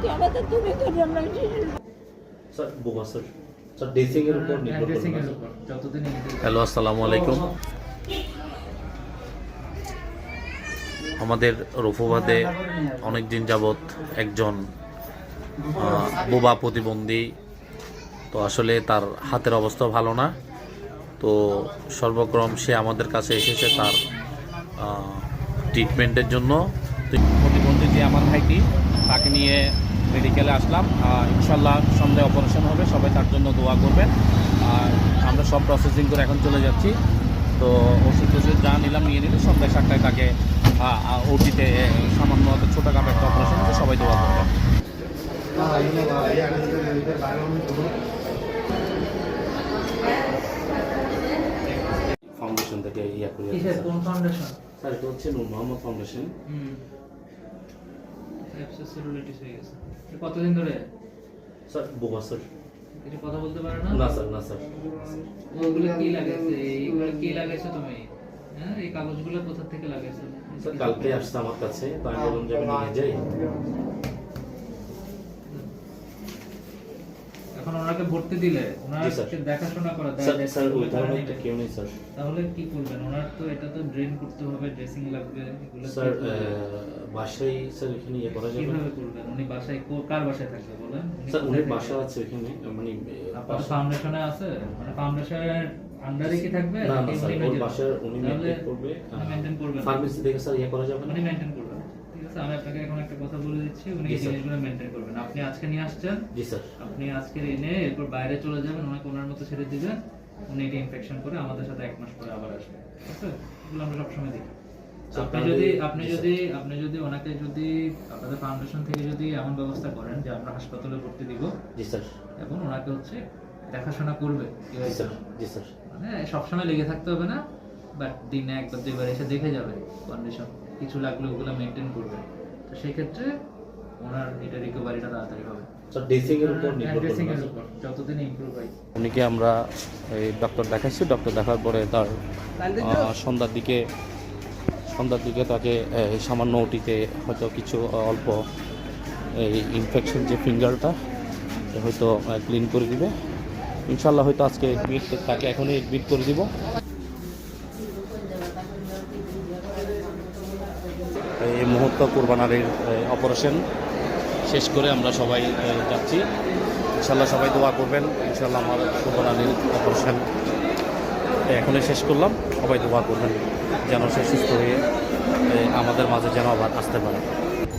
যদি আমাদের তুমি করি আমরা স্যার বোমা স্যার স্যার ড্রেসিং এর উপর নির্ভর করে যতদিন হ্যালো আসসালামু আলাইকুম। আমাদের রফুবাদে অনেক দিন যাবৎ একজন বোবা প্রতিবন্ধী, তো আসলে তার হাতের অবস্থা ভালো না। তো সর্বক্রম সে আমাদের কাছে এসেছে তার ট্রিটমেন্টের জন্য। প্রতিবন্ধী যে আমার ভাইটি, তাকে নিয়ে মেডিকেলে আসলাম। ইনশাল্লাহ সন্ধ্যায় অপারেশন হবে, সবাই তার জন্য দোয়া করবেন। আর আমরা সব প্রসেসিং করে এখন চলে যাচ্ছি। তো ওষুধ যা নিলাম নিয়ে নিলে সন্ধ্যায় 7টায় তাকে ওটিতে সামান্য ছোটোখাটো একটা অপারেশন হবে, সবাই দোয়া করবেন। ফাউন্ডেশন থেকে ইয়া করি। কোন ফাউন্ডেশন? স্যার এটা হচ্ছে নূর মোহাম্মদ ফাউন্ডেশন। সেলুলাইটিস হয়ে গেছে। কতদিন ধরে? স্যার বোমা স্যার। এটা কথা বলতে পারে না? না স্যার, না স্যার। ওগুলো কি লাগাইছে? এইগুলো কি লাগাইছো তুমি? হ্যাঁ, এই কাগজগুলো কোথা থেকে লাগাইছো? স্যার কালকে আসছে আমার কাছে, তো আমি বললাম যে আমি নিয়ে যাই। এখন ওনাকে ভর্তি দিলে ওনাকে দেখাশোনা করা স্যার স্যার ওই ধরনের একটা কেউ নেই স্যার। তাহলে কি করবেন? ওনার তো এটা তো ড্রেন করতে হবে, ড্রেসিং লাগবে, এগুলো স্যার বাসায় স্যার এখানে ইয়ে করা যাবে? কিভাবে করবেন? উনি বাসায় কার বাসায় থাকবে বলেন? স্যার উনির বাসা আছে এখানে, মানে আপনার ফাউন্ডেশনে আছে, মানে ফাউন্ডেশনের আন্ডারে কি থাকবে? না না স্যার, ওর বাসার উনি মেইনটেইন করবে। মেইনটেইন করবেন, ফার্মেসি থেকে স্যার ইয়ে করা যাবে না? উনি মেইনটেইন করবেন। ঠিক আছে, আমি আপনাকে এখন একটা কথা বলে দিচ্ছি, উনি এই জিনিসগুলো মেইনটেইন করবেন। আপনি আজকে নিয়ে আসছেন। জি স্যার। আপনি আজকে এনে এরপর বাইরে চলে যাবেন, ওনাকে ওনার মতো ছেড়ে দিবেন। উনি এটা ইনফেকশন করে আমাদের সাথে 1 মাস পরে আবার আসবে। ঠিক আছে, এগুলো আমরা সবসময় দেখি। আপনি যদি ওনাকে যদি আপনাদের ফাউন্ডেশন থেকে যদি এমন ব্যবস্থা করেন যে আমরা হাসপাতালে ভর্তি দিব। জি স্যার। এবং ওনাকে হচ্ছে দেখাশোনা করবে। জি স্যার। জি স্যার। মানে সবসময় লেগে থাকতে হবে না, বাট দিনে একবার দুইবার এসে দেখে যাবে কন্ডিশন, কিছু লাগলে ওগুলো মেনটেন করবে। তো সেই ক্ষেত্রে ওনার এটা রিকভারিটা তাড়াতাড়ি হবে। স্যার ড্রেসিং এর উপর নির্ভর ড্রেসিং এর করে উপর যতদিন ইমপ্রুভ হয়। উনিকে আমরা এই ডক্টর দেখাইছি। ডক্টর দেখার পরে তার সন্ধ্যার দিকে তাকে সামান্য ওটিতে হয়তো কিছু অল্প এই ইনফেকশন যে ফিঙ্গারটা হয়তো ক্লিন করে দিবে ইনশাল্লাহ। হয়তো আজকে এডমিট, তাকে এখনই এডমিট করে দিব। এই মুহূর্ত কুরবানির অপারেশন শেষ করে আমরা সবাই যাচ্ছি। ইনশাল্লাহ সবাই দোয়া করবেন। ইনশাল্লাহ আমার কুরবানির অপারেশন এখনই শেষ করলাম। সবাই দোয়া করবেন যেন সে সুস্থ হয়ে আমাদের মাঝে যেন আবার আসতে পারে।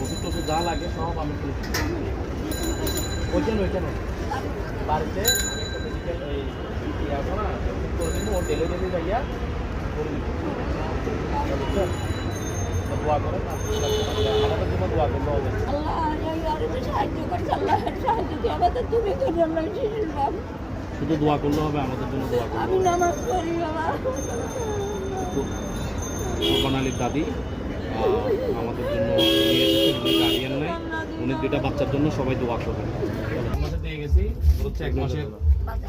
ওষুধ টষুধ যা লাগে সব আমি ওইখানে বাড়িতে একটা মেডিকেল আছে না, করে দিব। ও ডেলিভারি যাইয়া করে দিব। দোয়া করেন, আমাদের জন্য দোয়া করতে হবে। সাহায্য করছে, আল্লাহ সাহায্য দিয়ে আমাদের তুমি করি আমরা শুধু দোয়া করলে হবে, আমাদের জন্য দোয়া করতে আমি হবে। নামাজ পড়ি বাবা। কুরবানির দাদি আমাদের জন্য নিয়ে এসেছে, উনি গার্ডিয়ান নাই, উনি 2টা বাচ্চার জন্য সবাই দোয়া করবেন। মাসে দিয়ে গেছি হচ্ছে 1 মাসের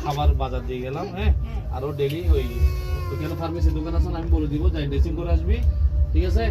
খাবার বাজার দিয়ে গেলাম। হ্যাঁ, আরও ডেলি ওইখানে ফার্মেসি দোকান আছে, আমি বলে দিব যাই ড্রেসিং করে আসবি। ঠিক আছে।